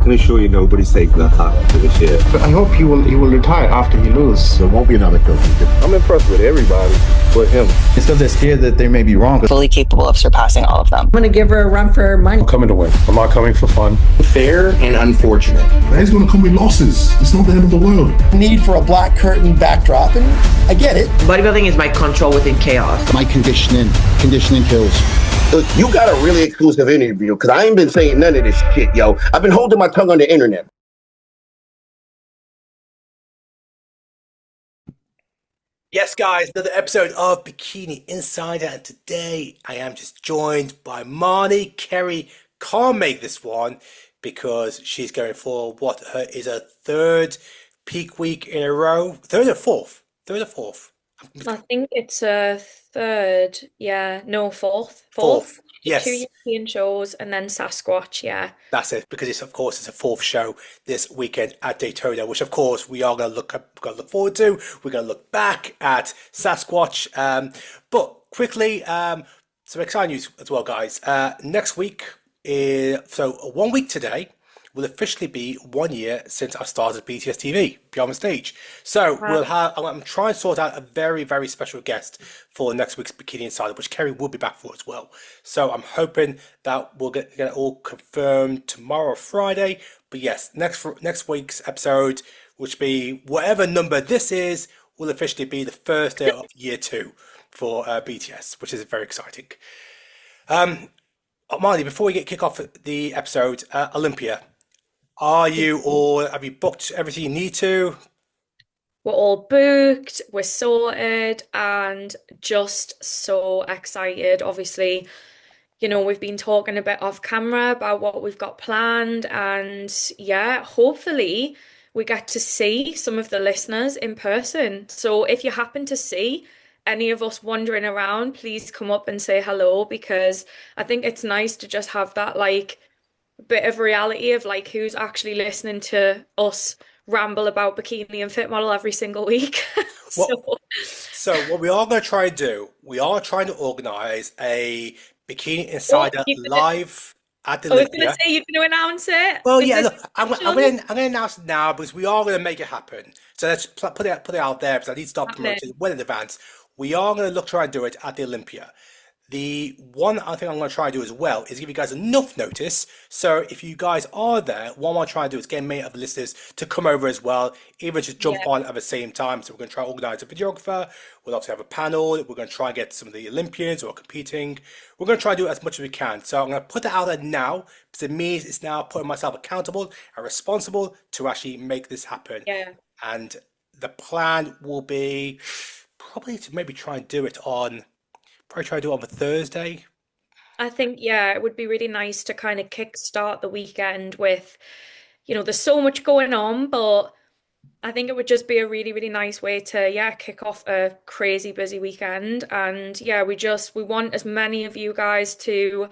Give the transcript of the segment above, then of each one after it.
can assure you nobody's taking that hat for this year. But I hope he will retire after he loses. There won't be another coach. I'm impressed with everybody but him. It's because they're scared that they may be wrong. Fully capable of surpassing all of them. I'm going to give her a run for her money. I'm coming to win. I'm not coming for fun. Fair and unfortunate. He's going to come with losses. It's not the end of the world. Need for a black curtain backdrop, and I get it. Bodybuilding is my control within chaos. My conditioning kills. Look, you got a really exclusive interview because I ain't been saying none of this shit, yo. I've been holding my tongue on the internet. Yes, guys, another episode of Bikini Insider, and today I am just joined by Marnie. Kerry can't make this one because she's going for what is her third peak week in a row. Third or fourth? I think it's a third. Yeah, no, fourth. Yes. 2 European shows and then Sasquatch. Yeah, that's it. Because it's a fourth show this weekend at Daytona, which of course we are going to look forward to. We're going to look back at Sasquatch. But quickly, some exciting news as well, guys. Next week, so 1 week today, will officially be 1 year since I started BTS TV, Beyond the Stage. So I'm trying to sort out a very, very special guest for next week's Bikini Insider, which Kerry will be back for as well. So I'm hoping that we'll get it all confirmed tomorrow or Friday. But yes, next week's episode, which be whatever number this is, will officially be the first day of year 2 for BTS, which is very exciting. Marley, before we kick off the episode, Olympia. Have you booked everything you need to? we're all booked, we're sorted, and just so excited. Obviously, you know, we've been talking a bit off camera about what we've got planned, and yeah, hopefully we get to see some of the listeners in person. So if you happen to see any of us wandering around, please come up and say hello, because I think it's nice to just have that like bit of reality of like who's actually listening to us ramble about bikini and fit model every single week. So what we are going to try and do, we are trying to organise a Bikini Insider live at the Olympia. I was going to say, you're going to announce it? Well, yeah, look, I'm going to announce it now because we are going to make it happen. So let's put it out there because I need to start promoting well in advance. We are going to try and do it at the Olympia. The one other thing I'm going to try and do as well is give you guys enough notice. So if you guys are there, what I'm going to try and do is get many of the listeners to come over as well, even just jump on at the same time. So we're going to try and organise a videographer. We'll also have a panel. We're going to try and get some of the Olympians who are competing. We're going to try and do as much as we can. So I'm going to put that out there now because it means it's now putting myself accountable and responsible to actually make this happen. Yeah. And the plan will be probably to maybe try and do it on a Thursday. I think, yeah, it would be really nice to kind of kickstart the weekend with, you know, there's so much going on, but I think it would just be a really, really nice way to, kick off a crazy busy weekend. And yeah, we want as many of you guys to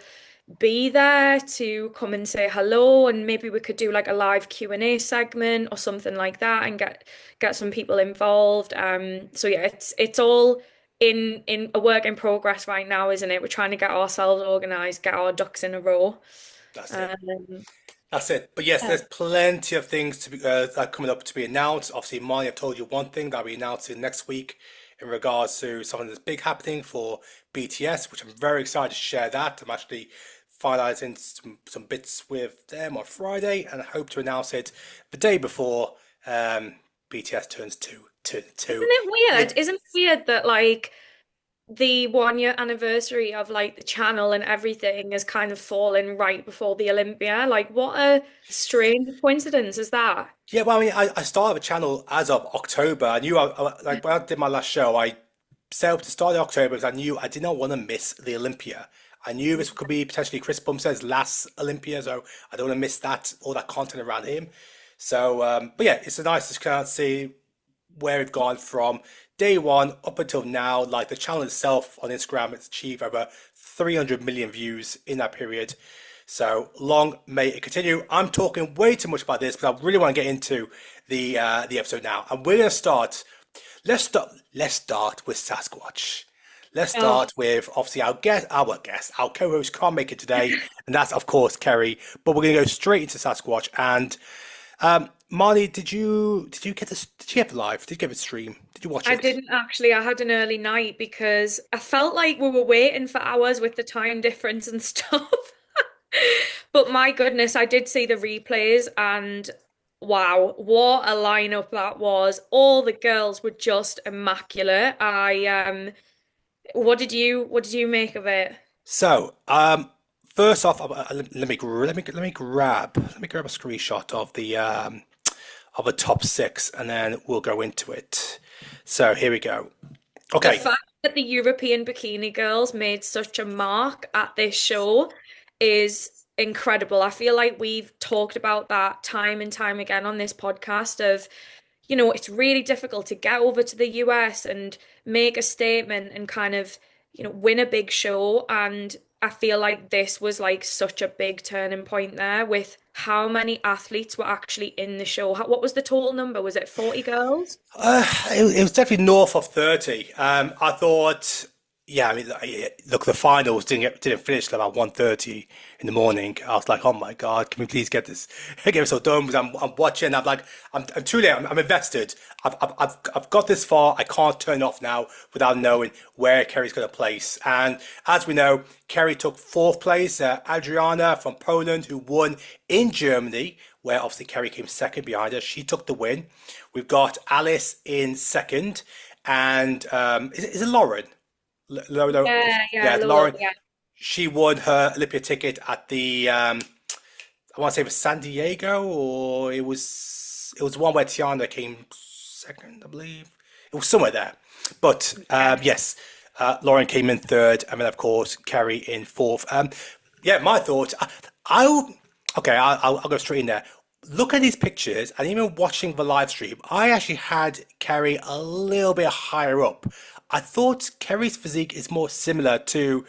be there, to come and say hello, and maybe we could do like a live Q&A segment or something like that and get some people involved. So yeah, it's all in a work in progress right now, isn't it? We're trying to get ourselves organized, get our ducks in a row. That's it. But yes, there's plenty of things to be coming up to be announced. Obviously, Molly, I've told you one thing that I'll be announcing next week in regards to something that's big happening for BTS, which I'm very excited to share that. I'm actually finalizing some bits with them on Friday, and I hope to announce it the day before BTS turns two. Isn't it weird? Isn't it weird that like the 1 year anniversary of like the channel and everything is kind of falling right before the Olympia? Like, what a strange coincidence is that? Yeah, well, I mean, I started the channel as of October. I knew like when I did my last show, I set up to start in October because I knew I did not want to miss the Olympia. I knew this could be potentially Chris Bumstead's last Olympia, so I don't want to miss all that content around him. So, but yeah, it's nice to kind of see where we've gone from day one up until now. Like the channel itself on Instagram, it's achieved over 300 million views in that period. So long may it continue. I'm talking way too much about this, but I really want to get into the episode now. And we're going to start. Let's start with Sasquatch. let's start with obviously our co-host can't make it today, and that's of course Kerry. But we're going to go straight into Sasquatch. And Marnie, did you get this? Did you have it live? Did you get it stream? Did you watch it? I didn't actually. I had an early night because I felt like we were waiting for hours with the time difference and stuff. But my goodness, I did see the replays and wow, what a lineup that was. All the girls were just immaculate. What did you make of it? So, first off, let me grab a screenshot of the top 6, and then we'll go into it. So here we go. Okay. The fact that the European bikini girls made such a mark at this show is incredible. I feel like we've talked about that time and time again on this podcast of, it's really difficult to get over to the US and make a statement and kind of, win a big show. And I feel like this was like such a big turning point there with how many athletes were actually in the show. What was the total number? Was it 40 girls? It was definitely north of 30. I thought, yeah, I mean, look, the finals didn't finish till about 1:30 in the morning. I was like, oh my God, can we please get this so done? Because I'm watching. I'm truly, I'm invested. I've got this far. I can't turn off now without knowing where Kerry's going to place. And as we know, Kerry took 4th place. Adrianna from Poland, who won in Germany, where obviously Kerry came 2nd behind her. She took the win. We've got Alice in 2nd, and is it Lauren? Lauren. Yeah. She won her Olympia ticket at the I want to say it was San Diego, or it was the one where Tiana came 2nd, I believe. It was somewhere there. But yes, Lauren came in 3rd, and then of course Kerry in 4th. My thoughts. I'll go straight in there. Look at these pictures, and even watching the live stream, I actually had Kerry a little bit higher up. I thought Kerry's physique is more similar to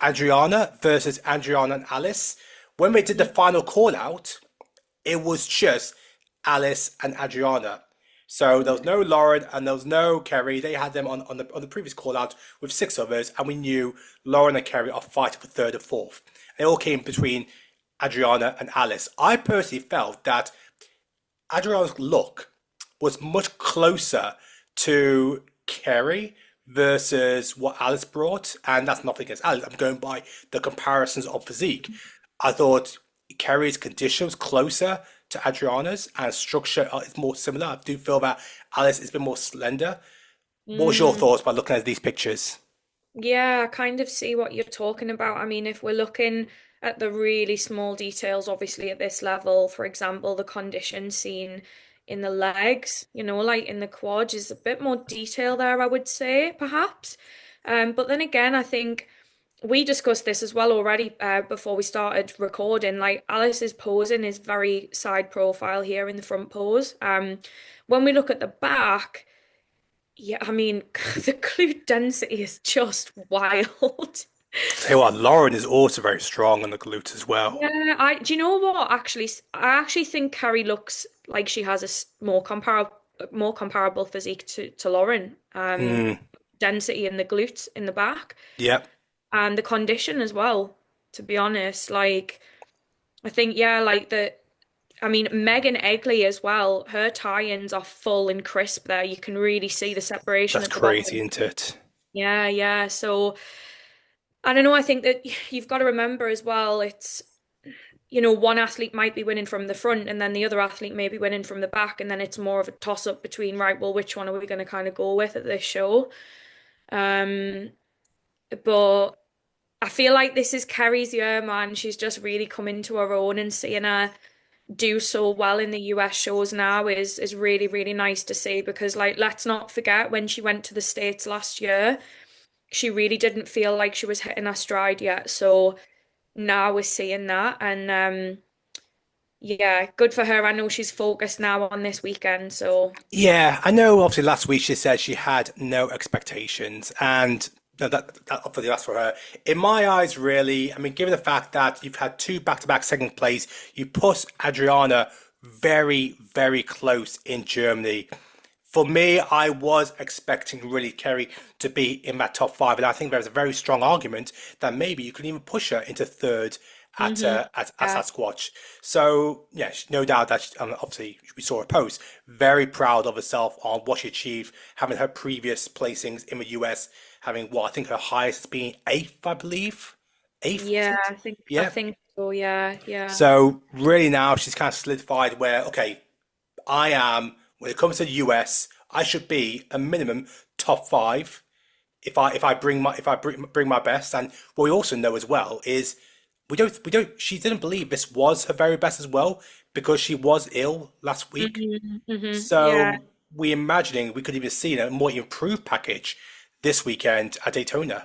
Adrianna versus Adrianna and Alice. When they did the final call out, it was just Alice and Adrianna. So there was no Lauren and there was no Kerry. They had them on the previous call out with 6 others, and we knew Lauren and Kerry are fighting for 3rd and 4th. They all came between Adrianna and Alice. I personally felt that Adrianna's look was much closer to Kerry versus what Alice brought, and that's nothing against Alice. I'm going by the comparisons of physique. I thought Kerry's condition was closer to Adrianna's, and structure is more similar. I do feel that Alice has been more slender. What was your thoughts by looking at these pictures? Yeah, I kind of see what you're talking about. I mean, if we're looking at the really small details, obviously at this level, for example, the condition seen in the legs, like in the quads, is a bit more detail there, I would say, perhaps. But then again, I think we discussed this as well already before we started recording. Like Alice's posing is very side profile here in the front pose. When we look at the back, yeah, I mean, the glute density is just wild. Tell you what, Lauren is also very strong on the glutes as well. Yeah, do you know what? Actually, I actually think Kerry looks like she has a more comparable physique to Lauren. Density in the glutes in the back. Yep. And the condition as well, to be honest. Like, I think, Megan Egley as well, her tie-ins are full and crisp there. You can really see the separation. That's crazy, isn't it? Yeah. So, I don't know, I think that you've got to remember as well, it's, one athlete might be winning from the front and then the other athlete may be winning from the back, and then it's more of a toss-up between, right, well, which one are we going to kind of go with at this show? But I feel like this is Kerry's year, man. She's just really come into her own, and seeing her do so well in the US shows now is really, really nice to see, because let's not forget, when she went to the States last year, she really didn't feel like she was hitting her stride yet. So now we're seeing that, and good for her. I know she's focused now on this weekend. So yeah, I know. Obviously, last week she said she had no expectations, and that obviously that's for her. In my eyes, really, I mean, given the fact that you've had 2 back-to-back 2nd place, you put Adrianna very, very close in Germany. For me, I was expecting really Kerry to be in that top five, and I think there's a very strong argument that maybe you could even push her into third at Yeah. Sasquatch. So yeah, no doubt that obviously we saw her post, very proud of herself on what she achieved, having her previous placings in the US, having what I think her highest has been eighth, I believe, eighth was Yeah, it? I Yeah. think so, yeah, yeah. So really now she's kind of solidified where okay, I am, when it comes to the US, I should be a minimum top five if I bring my best. And what we also know as well is we don't she didn't believe this was her very best as well because she was ill last week. Yeah, So we imagining we could even see a more improved package this weekend at Daytona.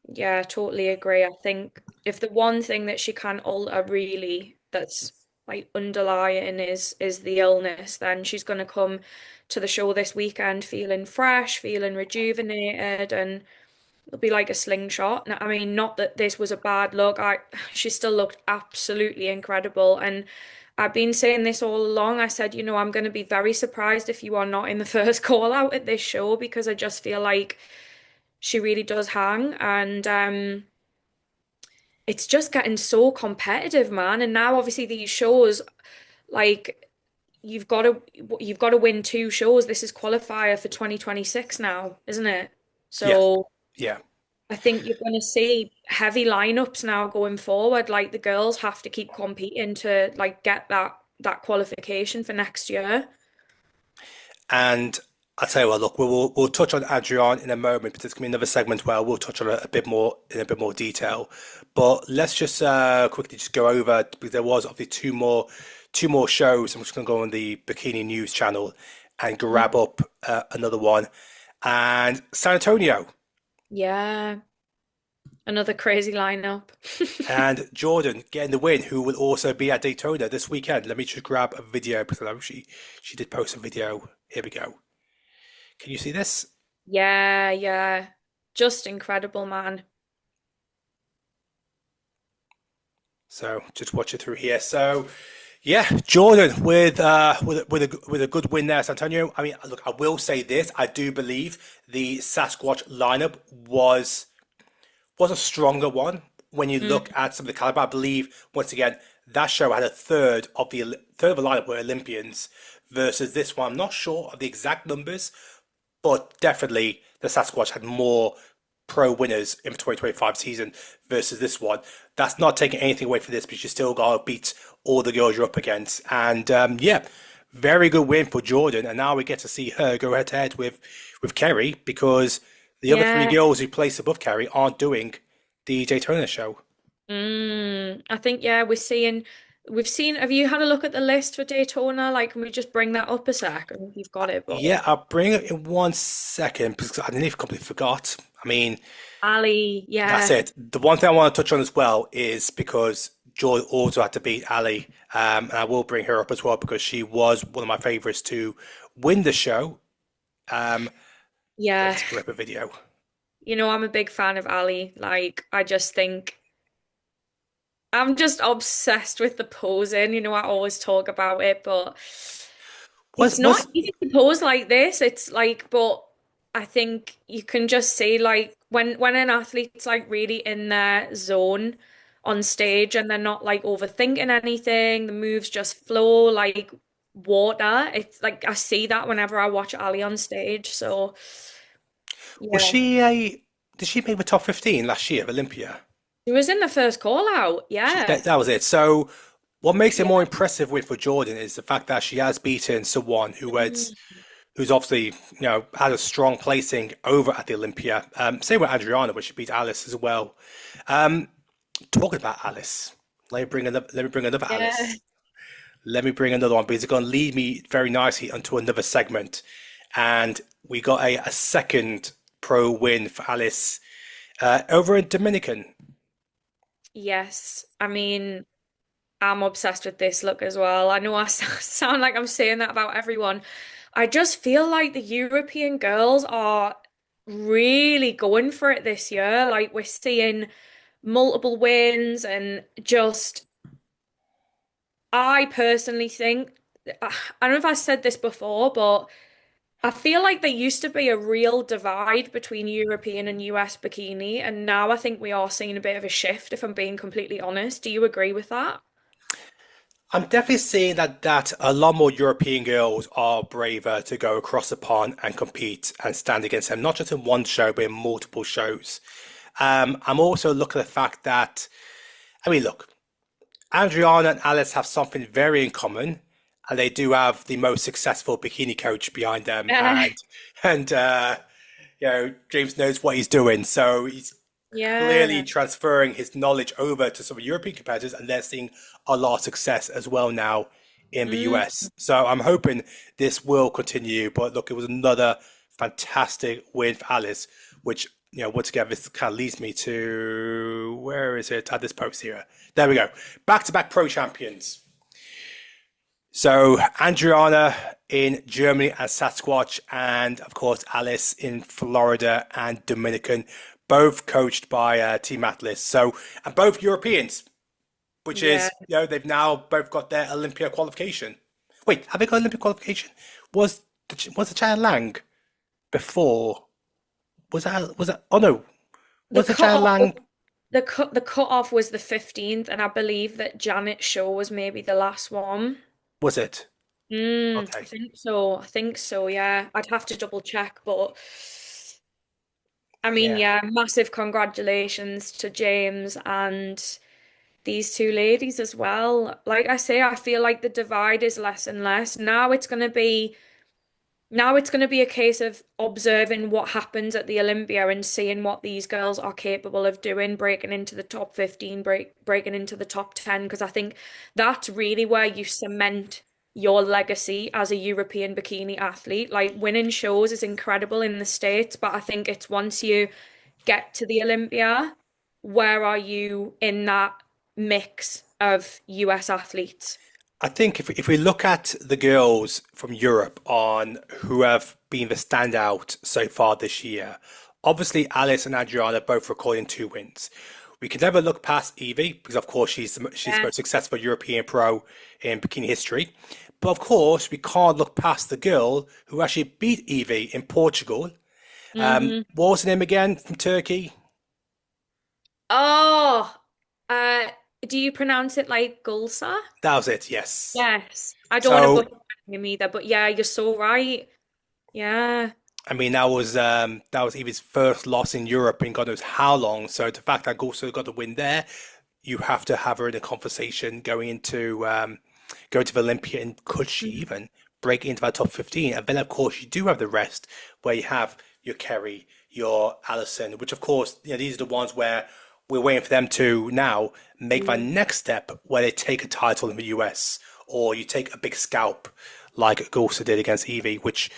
yeah, totally agree. I think if the one thing that she can alter really that's like underlying is the illness, then she's gonna come to the show this weekend feeling fresh, feeling rejuvenated, and it'll be like a slingshot. I mean, not that this was a bad look. She still looked absolutely incredible. And I've been saying this all along. I said, I'm going to be very surprised if you are not in the first call out at this show because I just feel like she really does hang. And it's just getting so competitive, man. And now obviously these shows, like you've got to win two shows. This is qualifier for 2026 now, isn't it? Yeah, So yeah. I think you're going to see heavy lineups now going forward. Like the girls have to keep competing to like get that qualification for next year. And I'll tell you what, look, we'll touch on Adrian in a moment, but there's gonna be another segment where we'll touch on it a bit more in a bit more detail. But let's just quickly just go over because there was obviously two more shows. I'm just gonna go on the Bikini News channel and grab up another one. And San Antonio Yeah, another crazy lineup. and Jordan getting the win, who will also be at Daytona this weekend. Let me just grab a video because I know she did post a video. Here we go. Can you see this? Yeah, yeah. Just incredible, man. So just watch it through here. So yeah, Jordan with a good win there, San Antonio. I mean, look, I will say this: I do believe the Sasquatch lineup was a stronger one when you look at some of the caliber. I believe once again that show had a third of the lineup were Olympians versus this one. I'm not sure of the exact numbers, but definitely the Sasquatch had more pro winners in the 2025 season versus this one. That's not taking anything away from this, but you still got to beat all the girls you're up against. And yeah, very good win for Jordan. And now we get to see her go head to head with Kerry because the other three Yeah. girls who place above Kerry aren't doing the Daytona show. I think yeah, we've seen have you had a look at the list for Daytona? Like, can we just bring that up a sec? I don't know if you've got it, but Yeah, I'll bring it in 1 second because I nearly completely forgot. I mean, Ali, that's yeah. it. The one thing I want to touch on as well is because Joy also had to beat Ali, and I will bring her up as well because she was one of my favorites to win the show. Um, Yeah. let's grab a video. I'm a big fan of Ali. Like, I just think I'm just obsessed with the posing. I always talk about it, but it's Was not was easy to pose like this. It's like, but I think you can just see like when an athlete's like really in their zone on stage and they're not like overthinking anything, the moves just flow like water. It's like I see that whenever I watch Ali on stage. So was yeah. she a? Did she make the top 15 last year of Olympia? She was in the first call out. Yeah. That was it. So, what makes it Yeah. more impressive win for Jordan is the fact that she has beaten someone who's obviously had a strong placing over at the Olympia. Same with Adriana, where she beat Alice as well. Um, talking about Alice, let me bring another Yeah. Alice. Let me bring another one because it's going to lead me very nicely onto another segment. And we got a second pro win for Alice over in Dominican. Yes. I mean, I'm obsessed with this look as well. I know I sound like I'm saying that about everyone. I just feel like the European girls are really going for it this year. Like we're seeing multiple wins and just, I personally think, I don't know if I said this before, but I feel like there used to be a real divide between European and US bikini, and now I think we are seeing a bit of a shift, if I'm being completely honest. Do you agree with that? I'm definitely seeing that a lot more European girls are braver to go across the pond and compete and stand against them, not just in one show, but in multiple shows. I'm also looking at the fact that, I mean, look, Adriana and Alice have something very in common, and they do have the most successful bikini coach behind them, and James knows what he's doing, so he's clearly Yeah. transferring his knowledge over to some European competitors, and they're seeing a lot of success as well now in the Mm. US. So I'm hoping this will continue. But look, it was another fantastic win for Alice, which, once again, this kind of leads me to where is it at this post here? There we go. Back-to-back pro champions. So Adriana in Germany and Sasquatch, and of course Alice in Florida and Dominican, both coached by Team Atlas. So, and both Europeans, which Yeah. is, they've now both got their Olympia qualification. Wait, have they got Olympia qualification? Was the Chan Lang before? Was that? Oh no, The was the Chan cutoff, Lang? the cutoff was the 15th, and I believe that Janet Shaw was maybe the last one. Was it? I Okay. think so. I think so, yeah. I'd have to double check, but I mean, Yeah. yeah, massive congratulations to James and these two ladies as well. Like I say, I feel like the divide is less and less. Now it's going to be a case of observing what happens at the Olympia and seeing what these girls are capable of doing, breaking into the top 15, breaking into the top 10, because I think that's really where you cement your legacy as a European bikini athlete. Like winning shows is incredible in the States, but I think it's once you get to the Olympia, where are you in that mix of US athletes? I think if we look at the girls from Europe on who have been the standout so far this year, obviously Alice and Adriana both recording 2 wins. We can never look past Evie because, of course, she's the Yeah. most successful European pro in bikini history. But of course, we can't look past the girl who actually beat Evie in Portugal. What was her name again from Turkey? Oh, uh, do you pronounce it like Gulsa? That was it. Yes. Yes. I don't want to So butcher her name either, but yeah, you're so right. Yeah. I mean, that was Evie's first loss in Europe in God knows how long. So the fact that Gorso got the win there, you have to have her in a conversation going to the Olympia, and could she even break into that top 15? And then of course you do have the rest where you have your Kerry, your Allison, which of course these are the ones where we're waiting for them to now make that next step where they take a title in the US, or you take a big scalp like Gorso did against Evie, which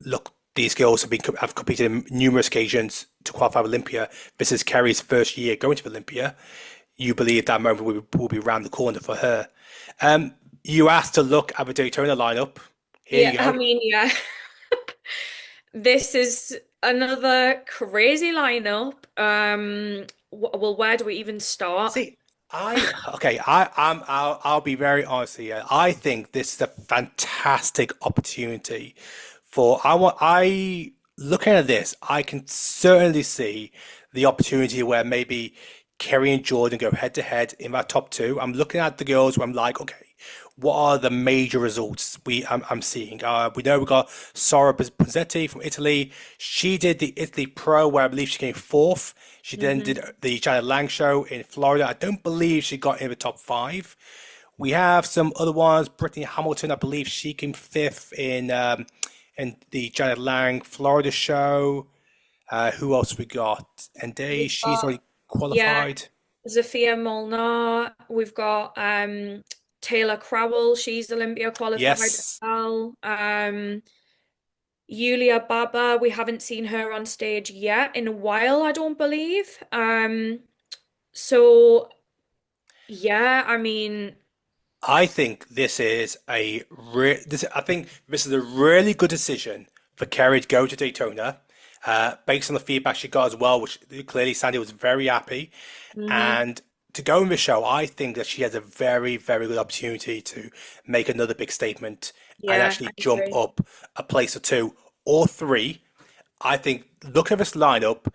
look, these girls have competed in numerous occasions to qualify for Olympia. This is Kerry's first year going to Olympia. You believe that moment will be around the corner for her. You asked to look at the Daytona lineup. Here you Yeah, I go. mean, yeah. This is another crazy lineup. Well, where do we even start? See, I'll be very honest here. I think this is a fantastic opportunity looking at this, I can certainly see the opportunity where maybe Kerry and Jordan go head to head in that top two. I'm looking at the girls where I'm like, okay, what are the major results I'm seeing? We know we got Sora Pizzetti from Italy. She did the Italy Pro where I believe she came fourth. She then did the Janet Lang show in Florida. I don't believe she got in the top five. We have some other ones. Brittany Hamilton, I believe she came fifth in the Janet Lang Florida show. Who else we got? And she's already qualified. Zofia Molnar. We've got Taylor Crowell. She's Olympia qualified as well. Yulia Baba. We haven't seen her on stage yet in a while, I don't believe. So yeah, I mean, I think this is I think this is a really good decision for Kerry to go to Daytona, based on the feedback she got as well, which clearly Sandy was very happy, and to go in the show, I think that she has a very, very good opportunity to make another big statement and Yeah, actually I jump agree. up a place or two or three. I think, look at this lineup,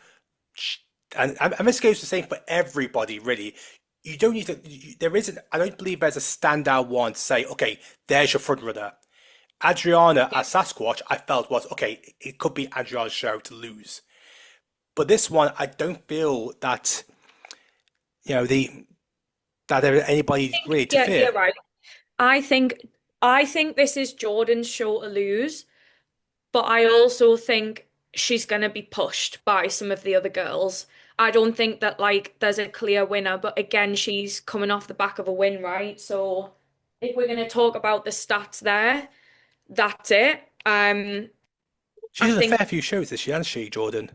and this goes the same for everybody, really. You don't need to, there isn't, I don't believe there's a standout one to say, okay, there's your front runner. Adrianna as Sasquatch, I felt was, okay, it could be Adrianna's show to lose. But this one, I don't feel that, that there is anybody really to Yeah, fear. you're right. I think I think this is Jordan's show to lose, but I also think she's going to be pushed by some of the other girls. I don't think that like there's a clear winner, but again, she's coming off the back of a win, right? So if we're going to talk about the stats there, that's it. She's I had a think fair few shows this year, hasn't she, Jordan?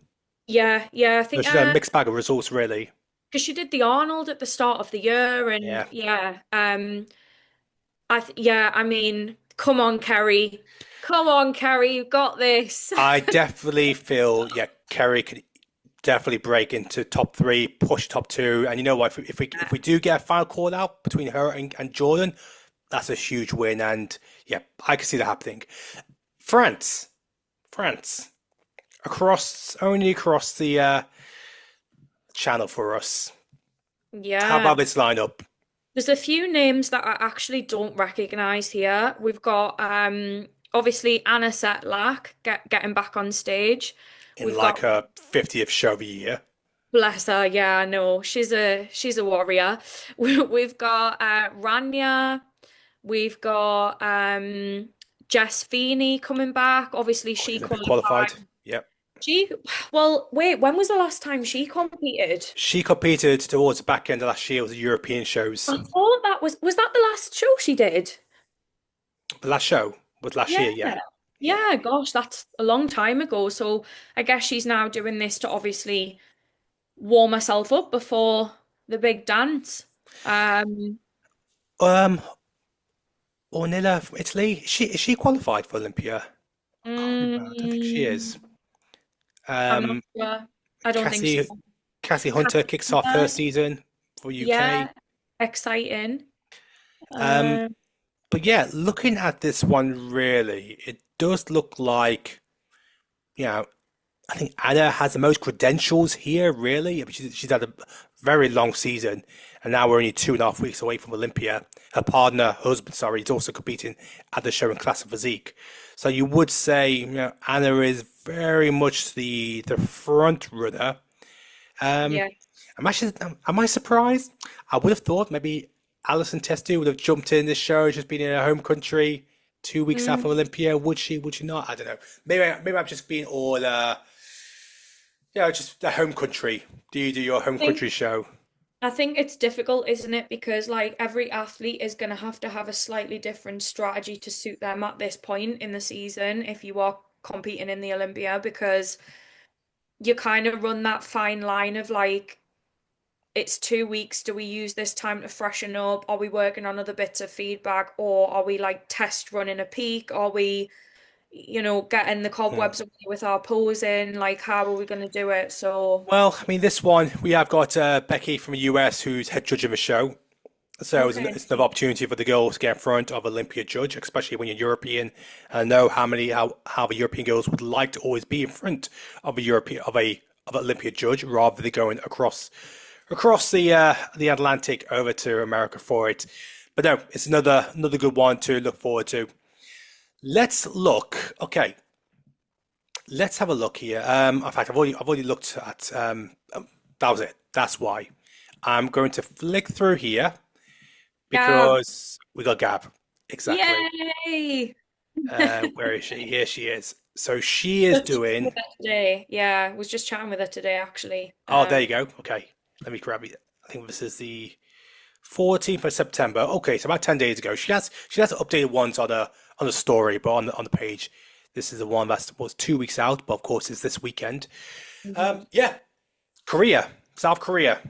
yeah, I So think she's had a mixed bag of results, really. because she did the Arnold at the start of the year, and Yeah. yeah, yeah, I mean, come on, Kerry, you got this. I definitely feel, yeah, Kerry could definitely break into top three, push top two. And you know what? If we do get a final call out between her and Jordan, that's a huge win. And yeah, I can see that happening. France, only across the channel for us. How Yeah, about this lineup there's a few names that I actually don't recognize here. We've got obviously Anna Setlack getting back on stage. in We've like got her 50th show of the year? bless her, yeah, I know. She's a warrior. We've got Rania, we've got Jess Feeney coming back. Obviously she Olympic qualified. qualified. Yep. Well, wait, when was the last time she competed? She competed towards the back end of last year with the European shows. I thought that was that the last show she did? The last show was last year, yeah. Yeah, gosh, that's a long time ago. So I guess she's now doing this to obviously warm herself up before the big dance. Um, Ornella from Italy, is she qualified for Olympia? I can't remember. I don't think she is. I'm not Um, sure. I don't think Cassie so. Cassie Hunter kicks off her season for UK. Yeah, exciting. Um, Uh, but yeah, looking at this one, really, it does look like, you know, I think Anna has the most credentials here, really. I mean, she's had a very long season, and now we're only 2.5 weeks away from Olympia. Her husband, sorry, is also competing at the show in classic physique. So you would say, Anna is very much the front runner. Um, yeah. am I surprised? I would have thought maybe Alison Testu would have jumped in this show, just been in her home country 2 weeks after Olympia. Would she? Would she not? I don't know. Maybe I'm just being all, just the home country. Do you do your home country show? I think it's difficult, isn't it? Because like every athlete is going to have a slightly different strategy to suit them at this point in the season if you are competing in the Olympia, because you kind of run that fine line of like, it's 2 weeks. Do we use this time to freshen up? Are we working on other bits of feedback? Or are we like test running a peak? Are we, getting the cobwebs away with our posing? Like, how are we going to do it? So, Well, I mean, this one we have got Becky from the US who's head judge of the show. So okay. it's another opportunity for the girls to get in front of Olympia judge, especially when you're European. And I know how the European girls would like to always be in front of a Olympia judge rather than going across the Atlantic over to America for it. But no, it's another good one to look forward to. Let's look. Okay, let's have a look here. In fact, I've already looked at. That was it. That's why I'm going to flick through here because we got Gab. Exactly. Yay! Where is she? Here she is. So she is doing. With her today. Yeah, I was just chatting with her today, actually. Oh, there you go. Okay, let me grab it. I think this is the 14th of September. Okay, so about 10 days ago. She has updated ones on the story, but on the page, this is the one that was 2 weeks out. But of course, it's this weekend. Yeah, South Korea.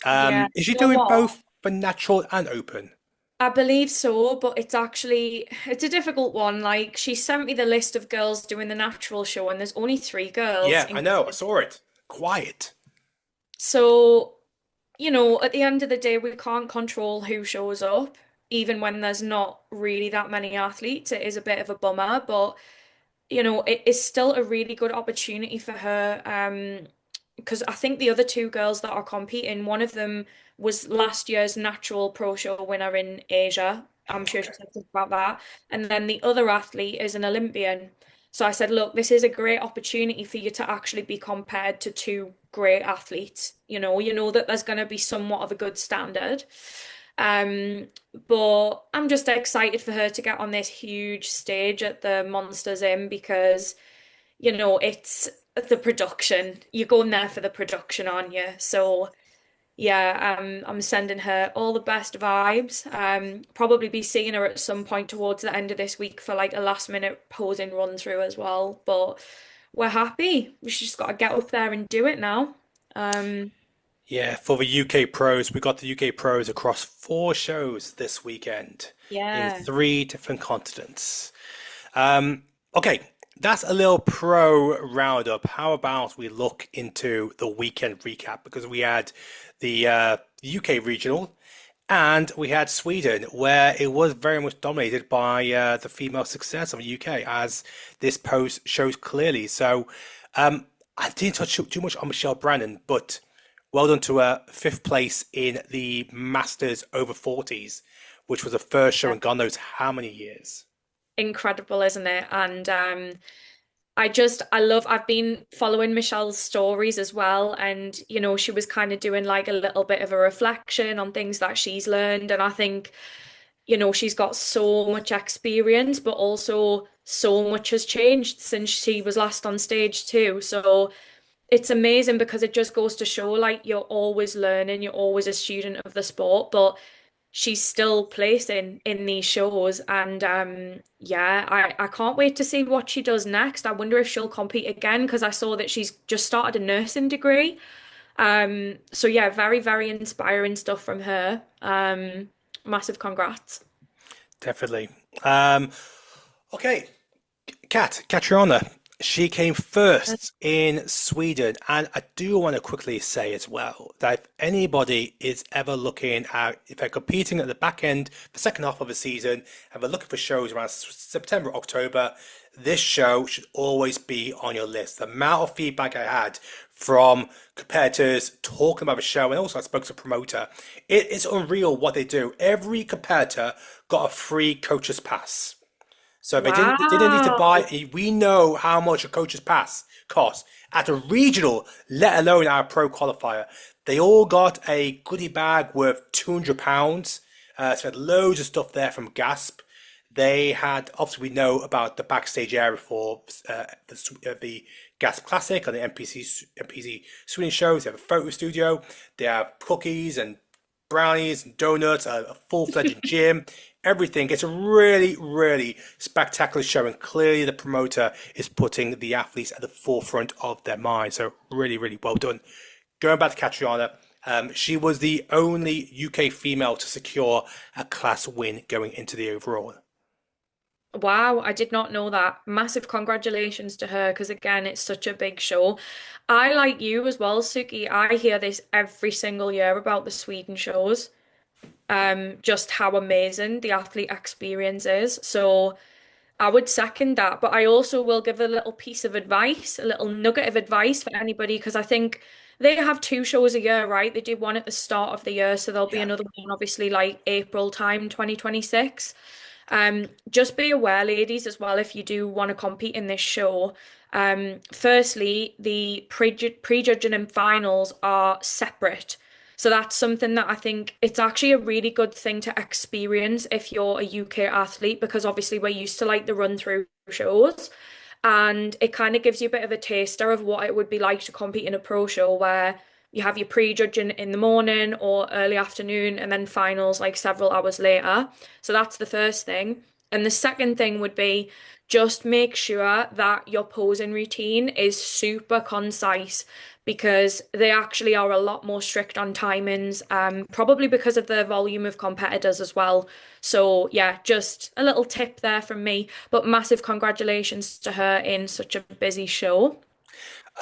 Yeah, Is she you know doing what? both for natural and open? I believe so, but it's a difficult one. Like, she sent me the list of girls doing the natural show, and there's only 3 girls. Yeah, I know. I saw it. Quiet. So, you know, at the end of the day, we can't control who shows up, even when there's not really that many athletes. It is a bit of a bummer, but you know, it is still a really good opportunity for her. Because I think the other two girls that are competing, one of them was last year's natural pro show winner in Asia. I'm sure she said something about that. And then the other athlete is an Olympian. So I said, look, this is a great opportunity for you to actually be compared to two great athletes. You know that there's going to be somewhat of a good standard. Um, but I'm just excited for her to get on this huge stage at the Monsters Inn because, you know, it's the production. You're going there for the production, aren't you? So yeah, I'm sending her all the best vibes. Probably be seeing her at some point towards the end of this week for like a last minute posing run through as well. But we're happy. We just got to get up there and do it now. Yeah, for the UK pros, we got the UK pros across 4 shows this weekend in Yeah. 3 different continents. Okay, that's a little pro roundup. How about we look into the weekend recap? Because we had the UK regional and we had Sweden, where it was very much dominated by the female success of the UK, as this post shows clearly. So I didn't touch too much on Michelle Brannon, but well done to her, 5th place in the Masters over 40s, which was the first show in God knows how many years. Incredible, isn't it? And I've been following Michelle's stories as well. And, you know, she was kind of doing like a little bit of a reflection on things that she's learned. And I think, you know, she's got so much experience, but also so much has changed since she was last on stage too. So it's amazing because it just goes to show like you're always learning, you're always a student of the sport, but she's still placing in these shows. And yeah, I can't wait to see what she does next. I wonder if she'll compete again because I saw that she's just started a nursing degree. So yeah, very, very inspiring stuff from her. Massive congrats. Definitely. Okay, Catriona, she came first in Sweden, and I do want to quickly say as well that if anybody is ever looking at, if they're competing at the back end, the second half of the season, and they're looking for shows around September, October, this show should always be on your list. The amount of feedback I had from competitors talking about the show, and also I spoke to a promoter, it's unreal what they do. Every competitor got a free coach's pass. So they didn't need to buy. We know how much a coach's pass costs at a regional, let alone our pro qualifier. They all got a goodie bag worth £200. So they had loads of stuff there from Gasp. They had, obviously, we know about the backstage area for the Gasp Classic and the NPC Sweden shows. They have a photo studio. They have cookies and brownies and donuts, a full-fledged gym. Everything. It's a really, really spectacular show, and clearly the promoter is putting the athletes at the forefront of their mind. So really, really well done. Going back to Catriona, she was the only UK female to secure a class win going into the overall. Wow, I did not know that. Massive congratulations to her because again, it's such a big show. I like you as well, Suki. I hear this every single year about the Sweden shows. Just how amazing the athlete experience is. So I would second that, but I also will give a little piece of advice, a little nugget of advice for anybody, because I think they have 2 shows a year, right? They do one at the start of the year, so there'll be another one, obviously, like April time, 2026. Just be aware, ladies, as well, if you do want to compete in this show. Firstly, the prejudging and finals are separate. So that's something that I think it's actually a really good thing to experience if you're a UK athlete, because obviously we're used to like the run through shows, and it kind of gives you a bit of a taster of what it would be like to compete in a pro show where you have your prejudging in the morning or early afternoon and then finals like several hours later. So that's the first thing. And the second thing would be just make sure that your posing routine is super concise, because they actually are a lot more strict on timings, probably because of the volume of competitors as well. So yeah, just a little tip there from me, but massive congratulations to her in such a busy show.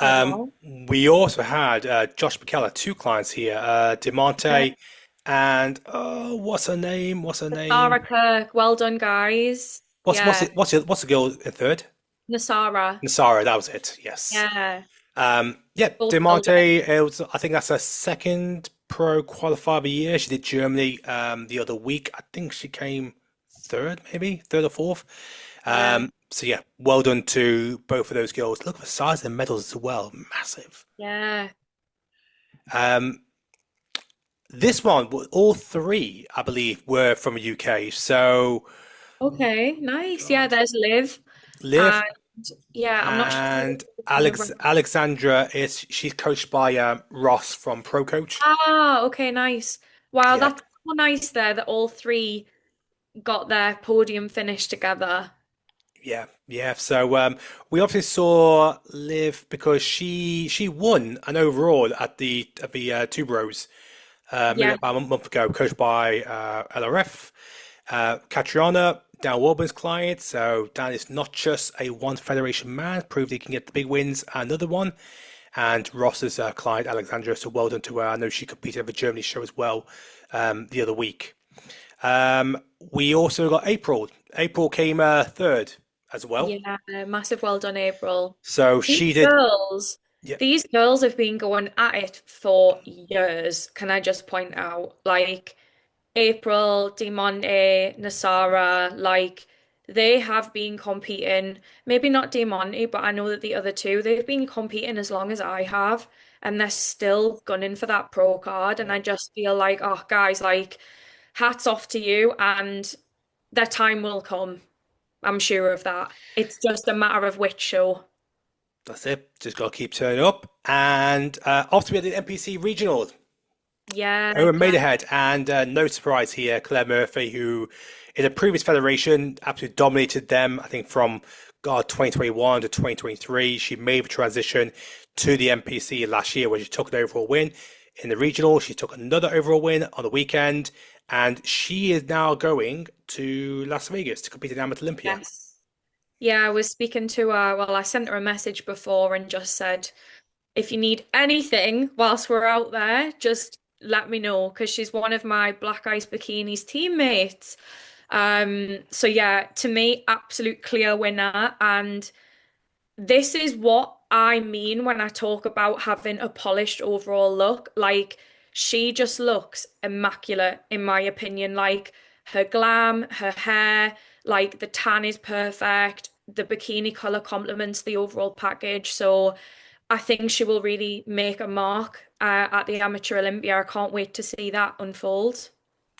Oh, We also had Josh McKellar, two clients here, okay. Demonte and what's her name? What's her Sarah name? Kirk, well done, guys. What's Yeah, it? What's the girl in third? Nasara. Nasara, that was it. Yes. Yeah, Yeah, both well done. Demonte. It was, I think that's her second pro qualifier of the year. She did Germany the other week. I think she came third, maybe third or fourth. Yeah, So yeah, well done to both of those girls. Look at the size of the medals as well, massive. yeah. Um, this one, all three, I believe, were from the UK. So Okay, nice. Yeah, God, there's Liv. Liv And yeah, I'm not sure and if the other one. Alexandra is she's coached by Ross from Pro Coach. Ah, okay, nice. Wow, Yeah, that's so nice there that all three got their podium finish together. yeah. So we obviously saw Liv because she won an overall at the Two Bros maybe Yeah, about a month ago, coached by LRF. Catriona, Dan Warburn's client. So Dan is not just a one federation man, proved he can get the big wins. Another one. And Ross's client, Alexandra. So well done to her. I know she competed at the Germany show as well the other week. We also got April. April came third as well. yeah, massive well done, April. So These she did. girls, Yeah, these girls have been going at it for years. Can I just point out, like April, Demonte, Nasara, like they have been competing. Maybe not Demonte, but I know that the other two, they've been competing as long as I have, and they're still gunning for that pro card. And yeah. I just feel like, oh, guys, like hats off to you, and their time will come. I'm sure of that. It's just a matter of which show. That's it. Just got to keep turning up. And off to be at the NPC Regional. Yeah, Owen yeah. Maidenhead, and no surprise here, Claire Murphy, who in a previous federation absolutely dominated them, I think from God 2021 to 2023. She made the transition to the NPC last year where she took an overall win in the regional. She took another overall win on the weekend, and she is now going to Las Vegas to compete in Amateur Olympia. Yes. Yeah, I was speaking to her. Well, I sent her a message before and just said, if you need anything whilst we're out there, just let me know because she's one of my Black Ice Bikinis teammates. So yeah, to me, absolute clear winner. And this is what I mean when I talk about having a polished overall look. Like, she just looks immaculate, in my opinion. Like, her glam, her hair, like, the tan is perfect. The bikini color complements the overall package. So, I think she will really make a mark at the Amateur Olympia. I can't wait to see that unfold.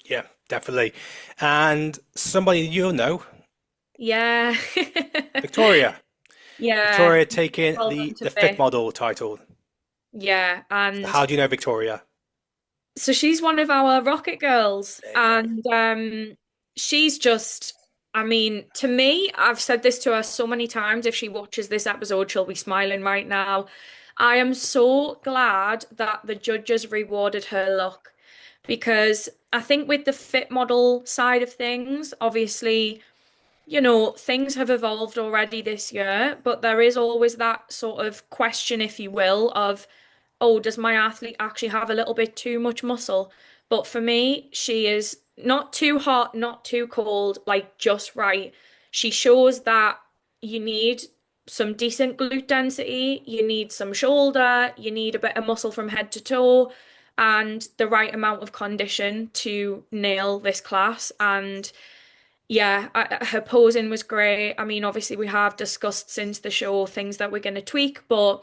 Yeah, definitely. And somebody you'll know, Yeah. Victoria. Yeah. Victoria taking Well done the, to the fit Vic. model title. Yeah. And How do you know Victoria? so she's one of our Rocket girls. There you go. And she's just, I mean, to me, I've said this to her so many times. If she watches this episode, she'll be smiling right now. I am so glad that the judges rewarded her look because I think with the fit model side of things, obviously, things have evolved already this year, but there is always that sort of question, if you will, of, oh, does my athlete actually have a little bit too much muscle? But for me, she is not too hot, not too cold, like just right. She shows that you need some decent glute density, you need some shoulder, you need a bit of muscle from head to toe, and the right amount of condition to nail this class. And yeah, her posing was great. I mean, obviously, we have discussed since the show things that we're going to tweak, but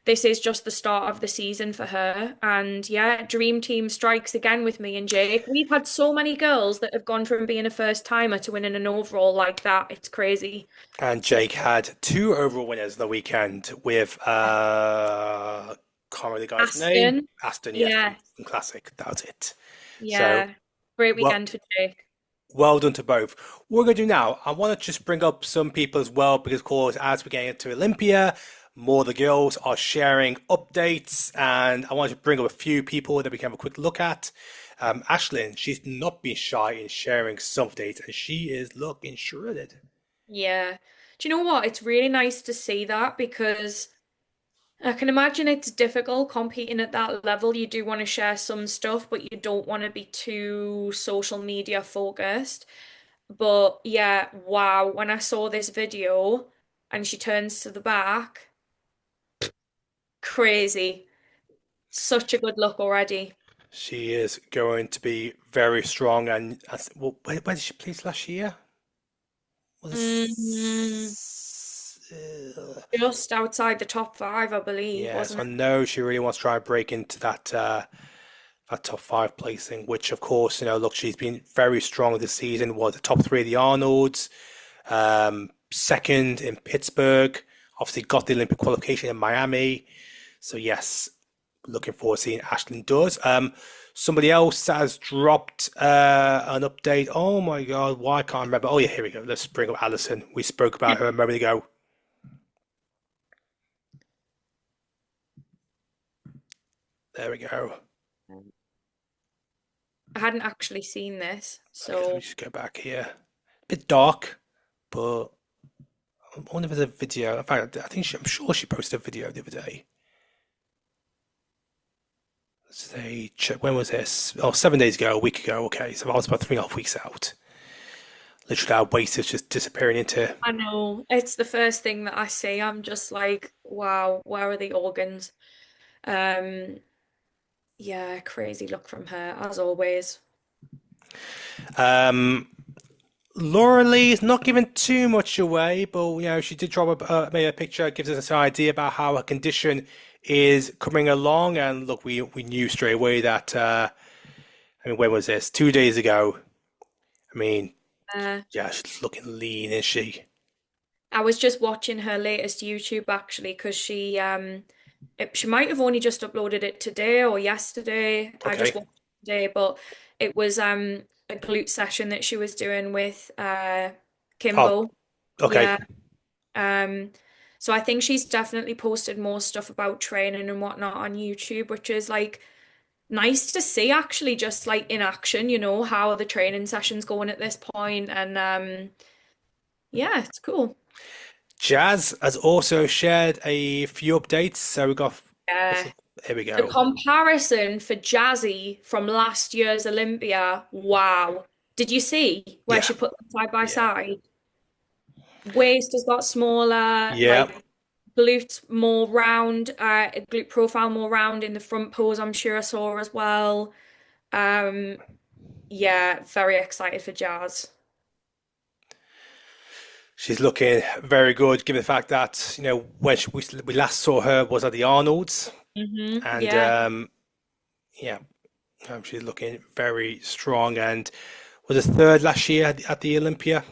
this is just the start of the season for her. And yeah, Dream Team strikes again with me and Jake. We've had so many girls that have gone from being a first timer to winning an overall like that. It's crazy. And Jake had two overall winners on the weekend with can't remember the guy's name. Aston. Aston, yes, Yeah, from Classic. That was it. So yeah. Great well, weekend for Jake. well done to both. What we're going to do now, I want to just bring up some people as well, because of course, as we're getting into Olympia, more of the girls are sharing updates, and I want to bring up a few people that we can have a quick look at. Ashlyn, she's not been shy in sharing some updates, and she is looking shredded. Yeah. Do you know what? It's really nice to see that because I can imagine it's difficult competing at that level. You do want to share some stuff, but you don't want to be too social media focused. But yeah, wow, when I saw this video and she turns to the back, crazy. Such a good look already. She is going to be very strong. And well, where did she place last year? Mm, just outside the top five, I believe, Yeah, so wasn't I it? know she really wants to try and break into that top five placing, which of course, look, she's been very strong this season. Was the top three of the Arnolds, second in Pittsburgh. Obviously, got the Olympic qualification in Miami. So yes, looking forward to seeing Ashlyn does. Somebody else has dropped an update. Oh my God, why can't I remember? Oh yeah, here we go. Let's bring up Alison. We spoke about her a moment ago. There we go. I hadn't actually seen this, Okay, let me so just go back here. Bit dark, but I wonder if there's a video. In fact, I'm sure she posted a video the other day. Let's say, when was this? Oh, 7 days ago, a week ago. Okay, so I was about 3.5 weeks out. Literally, our waist is just disappearing into. I know it's the first thing that I see. I'm just like, wow, where are the organs? Um, yeah, crazy look from her as always. Um, Laura Lee is not giving too much away, but she did drop made a picture, gives us an idea about how her condition is coming along. And look, we knew straight away that. I mean, when was this? 2 days ago. I mean, Uh, yeah, she's looking lean, is she? I was just watching her latest YouTube actually because she might have only just uploaded it today or yesterday. I just Okay. watched it today, but it was a glute session that she was doing with Oh, Kimbo. okay. Yeah. Um, so I think she's definitely posted more stuff about training and whatnot on YouTube, which is like nice to see actually just like in action, how the training session's going at this point. And yeah, it's cool. Jazz has also shared a few updates. So we got. Yeah. Here we The go. comparison for Jazzy from last year's Olympia, wow. Did you see where Yeah, she put them side by yeah, side? Waist has got smaller, yeah. like glutes more round, glute profile more round in the front pose, I'm sure I saw as well. Um, yeah, very excited for Jazz. She's looking very good, given the fact that when we last saw her was at the Arnold's, and Yeah, yeah, she's looking very strong. And was it third last year at the Olympia?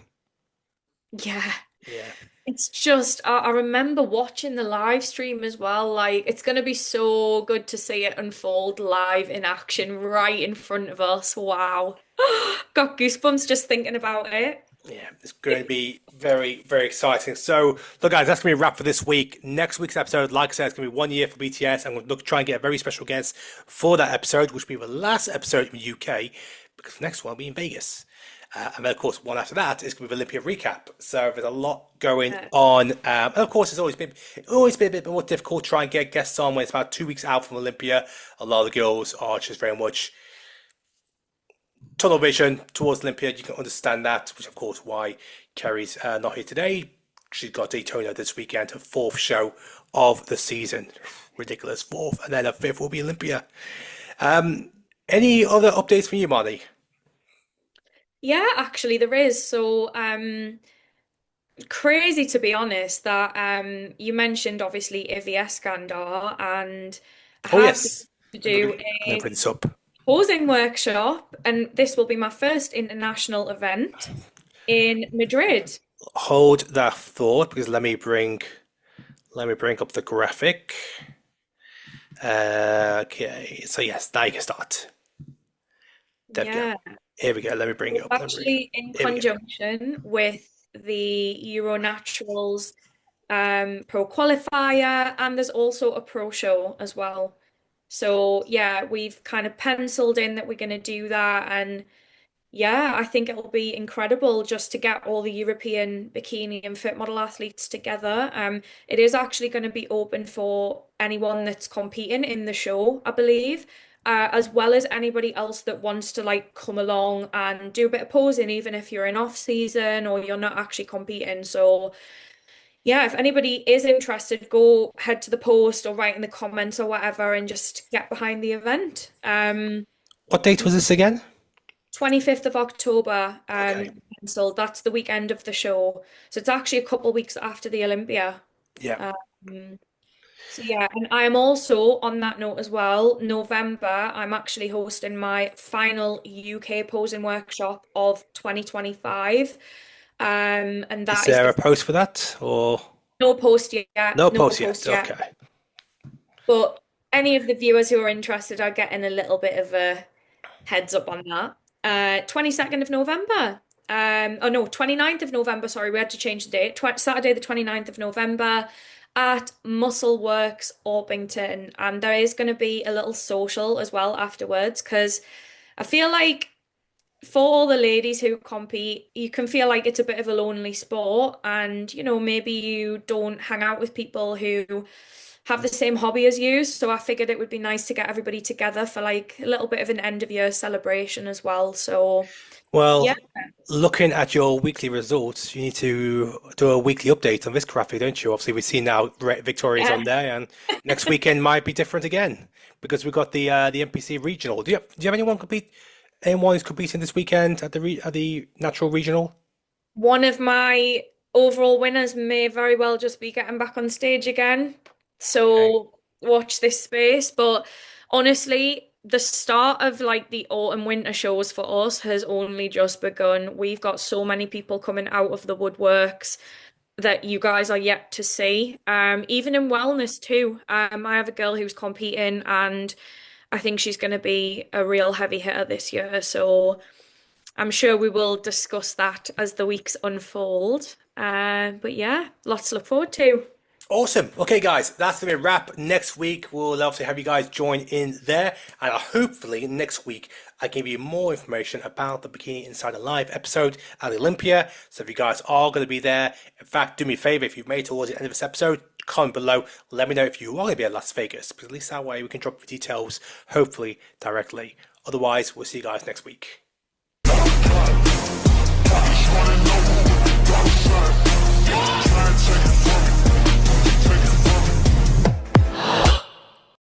yeah. Yeah. It's just, I remember watching the live stream as well. Like, it's going to be so good to see it unfold live in action right in front of us. Wow. Got goosebumps just thinking about it. Yeah, it's going to be very, very exciting. So, look, guys, that's going to be a wrap for this week. Next week's episode, like I said, it's going to be 1 year for BTS. I'm going to try and get a very special guest for that episode, which will be the last episode in the UK, because the next one will be in Vegas. And then, of course, one after that is going to be Olympia recap. So there's a lot going Yeah. on. And of course, it's always been a bit more difficult to try and get guests on when it's about 2 weeks out from Olympia. A lot of the girls are just very much tunnel vision towards Olympia. You can understand that, which of course why Kerry's not here today. She's got Daytona this weekend, her fourth show of the season. Ridiculous fourth, and then her fifth will be Olympia. Any other updates from you, Marty? Yeah, actually there is. So, crazy to be honest that you mentioned obviously Ivy Eskandar and I Oh have been yes, to let me do bring, let me a bring this up. posing workshop and this will be my first international event in Madrid. Hold that thought because let me bring up the graphic. Okay, so yes, now you can start. There we go. Yeah. Here we go. Let me bring it up. Actually in Here we go. conjunction with the Euro Naturals Pro Qualifier, and there's also a pro show as well. So yeah, we've kind of penciled in that we're going to do that, and yeah, I think it'll be incredible just to get all the European bikini and fit model athletes together. It is actually going to be open for anyone that's competing in the show, I believe, as well as anybody else that wants to like come along and do a bit of posing, even if you're in off season or you're not actually competing. So yeah, if anybody is interested, go head to the post or write in the comments or whatever and just get behind the event. What date was this again? 25th of October, Okay. so that's the weekend of the show. So it's actually a couple of weeks after the Olympia. Yeah. So yeah, and I'm also on that note as well, November, I'm actually hosting my final UK posing workshop of 2025. And Is that there a post for that or no post yet. no post yet? Okay. But any of the viewers who are interested are getting a little bit of a heads up on that. 22nd of November. Oh no, 29th of November, sorry, we had to change the date. Saturday the 29th of November at Muscle Works Orpington. And there is going to be a little social as well afterwards, because I feel like for all the ladies who compete, you can feel like it's a bit of a lonely sport, and you know, maybe you don't hang out with people who have the same hobby as you. So I figured it would be nice to get everybody together for like a little bit of an end of year celebration as well. So Well, yeah. looking at your weekly results, you need to do a weekly update on this graphic, don't you? Obviously, we've seen now Victoria's on there, and next weekend might be different again because we've got the NPC Regional. Do you have anyone who's competing this weekend at the Natural Regional? One of my overall winners may very well just be getting back on stage again. So watch this space. But honestly, the start of like the autumn winter shows for us has only just begun. We've got so many people coming out of the woodworks that you guys are yet to see. Even in wellness too. I have a girl who's competing and I think she's going to be a real heavy hitter this year. So I'm sure we will discuss that as the weeks unfold. But yeah, lots to look forward to. Awesome. Okay, guys, that's going to be a wrap. Next week, we'll obviously have you guys join in there. And hopefully next week, I give you more information about the Bikini Insider Live episode at Olympia. So if you guys are going to be there, in fact, do me a favor, if you've made it towards the end of this episode, comment below. Let me know if you are going to be at Las Vegas, because at least that way we can drop the details, hopefully directly. Otherwise, we'll see you guys next week.